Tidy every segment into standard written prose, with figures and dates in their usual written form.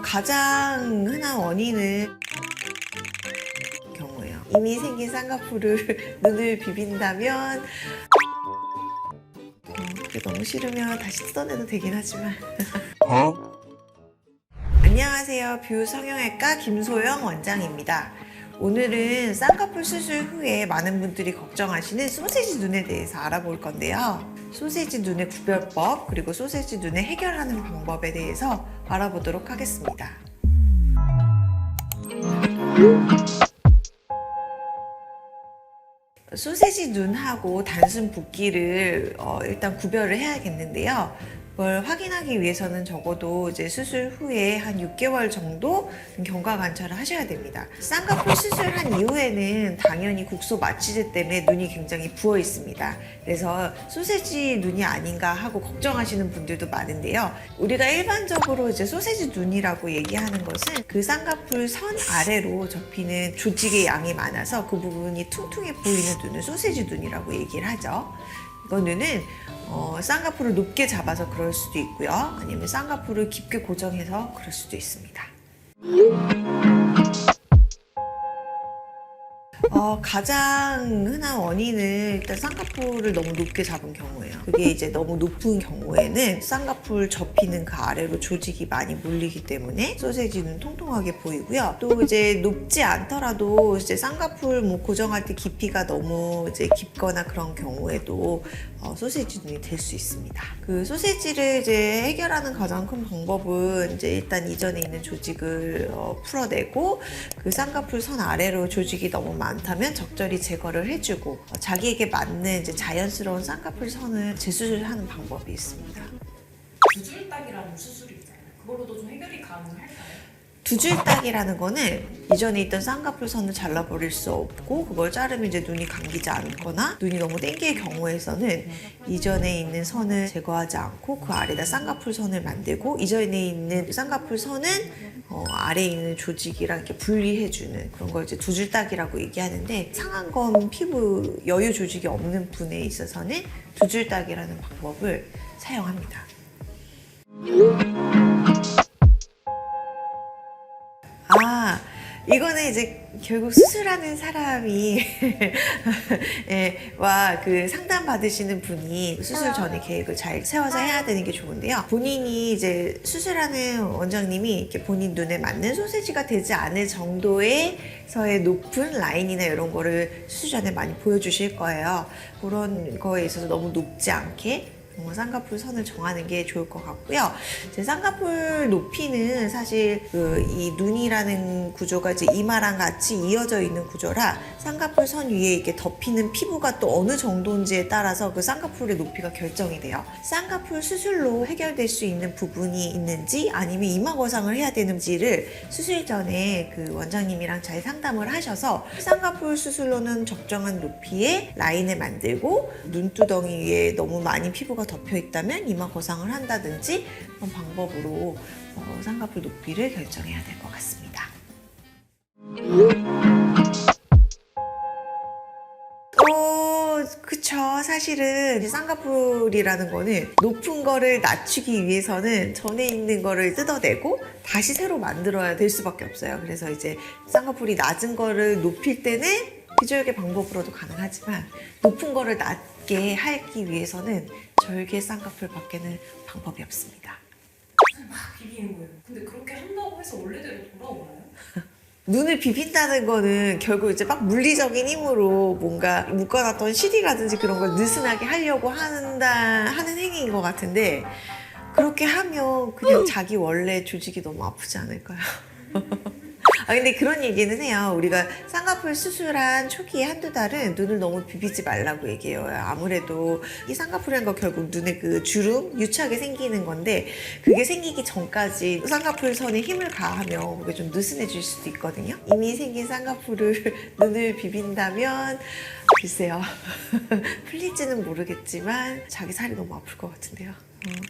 가장 흔한 원인은 경우예요. 이미 생긴 쌍꺼풀을 눈을 비빈다면 그게 너무 싫으면 다시 뜯어내도 되긴 하지만 안녕하세요. 뷰 성형외과 김소영 원장입니다. 오늘은 쌍꺼풀 수술 후에 많은 분들이 걱정하시는 소세지 눈에 대해서 알아볼 건데요. 소세지 눈의 구별법 그리고 소세지 눈을 해결하는 방법에 대해서 알아보도록 하겠습니다. 소세지 눈하고 단순 붓기를 일단 구별을 해야겠는데요. 그걸 확인하기 위해서는 적어도 이제 수술 후에 한 6개월 정도 경과 관찰을 하셔야 됩니다. 쌍꺼풀 수술한 이후에는 당연히 국소 마취제 때문에 눈이 굉장히 부어 있습니다. 그래서 소세지 눈이 아닌가 하고 걱정하시는 분들도 많은데요. 우리가 일반적으로 이제 소세지 눈이라고 얘기하는 것은 그 쌍꺼풀 선 아래로 접히는 조직의 양이 많아서 그 부분이 퉁퉁해 보이는 눈을 소세지 눈이라고 얘기를 하죠. 이건 눈은 쌍꺼풀을 높게 잡아서 그럴 수도 있고요. 아니면 쌍꺼풀을 깊게 고정해서 그럴 수도 있습니다. 가장 흔한 원인은 일단 쌍꺼풀을 너무 높게 잡은 경우예요. 그게 이제 너무 높은 경우에는 쌍꺼풀 접히는 그 아래로 조직이 많이 몰리기 때문에 소세지는 통통하게 보이고요. 또 이제 높지 않더라도 이제 쌍꺼풀 고정할 때 깊이가 너무 이제 깊거나 그런 경우에도 소세지 눈이 될 수 있습니다. 그 소세지를 이제 해결하는 가장 큰 방법은 이제 일단 이전에 있는 조직을 풀어내고 그 쌍꺼풀 선 아래로 조직이 너무 많다면 적절히 제거를 해주고 자기에게 맞는 이제 자연스러운 쌍꺼풀 선을 재수술하는 방법이 있습니다. 두줄딱이라는 수술이 있잖아요. 그걸로도 좀 해결이 가능할까요? 두줄딱이라는 거는 이전에 있던 쌍꺼풀 선을 잘라버릴 수 없고 그걸 자르면 이제 눈이 감기지 않거나 눈이 너무 땡길 경우에서는 이전에 있는 선을 제거하지 않고 그 아래다 쌍꺼풀 선을 만들고 이전에 있는 쌍꺼풀 선은 아래에 있는 조직이랑 이렇게 분리해주는 그런 걸 이제 두줄딱이라고 얘기하는데 상안검 피부 여유 조직이 없는 분에 있어서는 두줄딱이라는 방법을 사용합니다. 이거는 이제 결국 수술하는 사람이 와 그 상담 받으시는 분이 수술 전에 계획을 잘 세워서 해야 되는 게 좋은데요. 본인이 이제 수술하는 원장님이 이렇게 본인 눈에 맞는 소세지가 되지 않을 정도에서의 높은 라인이나 이런 거를 수술 전에 많이 보여주실 거예요. 그런 거에 있어서 너무 높지 않게 쌍꺼풀 선을 정하는 게 좋을 것 같고요. 제 쌍꺼풀 높이는 사실 이 눈이라는 구조가 이제 이마랑 같이 이어져 있는 구조라 쌍꺼풀 선 위에 이렇게 덮이는 피부가 또 어느 정도인지에 따라서 그 쌍꺼풀의 높이가 결정이 돼요. 쌍꺼풀 수술로 해결될 수 있는 부분이 있는지 아니면 이마 거상을 해야 되는지를 수술 전에 그 원장님이랑 잘 상담을 하셔서 쌍꺼풀 수술로는 적정한 높이의 라인을 만들고 눈두덩이 위에 너무 많이 피부가 덮여 있다면 이마 거상을 한다든지 그런 방법으로 쌍꺼풀 높이를 결정해야 될 것 같습니다. 그쵸. 사실은 쌍꺼풀이라는 거는 높은 거를 낮추기 위해서는 전에 있는 거를 뜯어내고 다시 새로 만들어야 될 수밖에 없어요. 그래서 이제 쌍꺼풀이 낮은 거를 높일 때는 비절개 방법으로도 가능하지만 높은 거를 낮게 하기 위해서는 절개 쌍꺼풀 밖에는 방법이 없습니다. 막 비비는 거예요. 근데 그렇게 한다고 해서 원래대로 돌아오나요? 눈을 비빈다는 거는 결국 이제 막 물리적인 힘으로 뭔가 묶어놨던 실이라든지 그런 걸 느슨하게 하려고 하는 행위인 것 같은데 그렇게 하면 그냥 자기 원래 조직이 너무 아프지 않을까요? 근데 그런 얘기는 해요. 우리가 쌍꺼풀 수술한 초기에 한두 달은 눈을 너무 비비지 말라고 얘기해요. 아무래도 이 쌍꺼풀이라는 거 결국 눈에 그 주름, 유착이 생기는 건데 그게 생기기 전까지 쌍꺼풀 선에 힘을 가하면 그게 좀 느슨해질 수도 있거든요. 이미 생긴 쌍꺼풀을 눈을 비빈다면 글쎄요. 풀릴지는 모르겠지만 자기 살이 너무 아플 것 같은데요.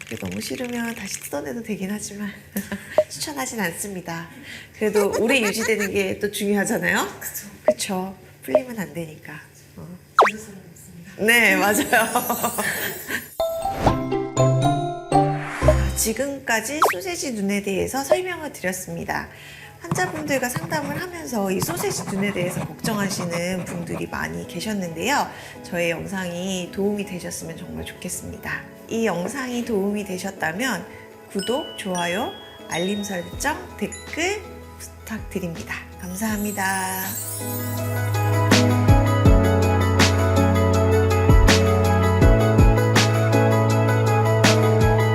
그게 너무 싫으면 다시 뜯어내도 되긴 하지만 추천하진 않습니다. 그래도 오래 유지되는 게 또 중요하잖아요. 그쵸. 풀리면 안 되니까. 네, 맞아요. 지금까지 소세지 눈에 대해서 설명을 드렸습니다. 환자분들과 상담을 하면서 이 소세지 눈에 대해서 걱정하시는 분들이 많이 계셨는데요. 저의 영상이 도움이 되셨으면 정말 좋겠습니다. 이 영상이 도움이 되셨다면 구독, 좋아요, 알림 설정, 댓글 부탁드립니다. 감사합니다.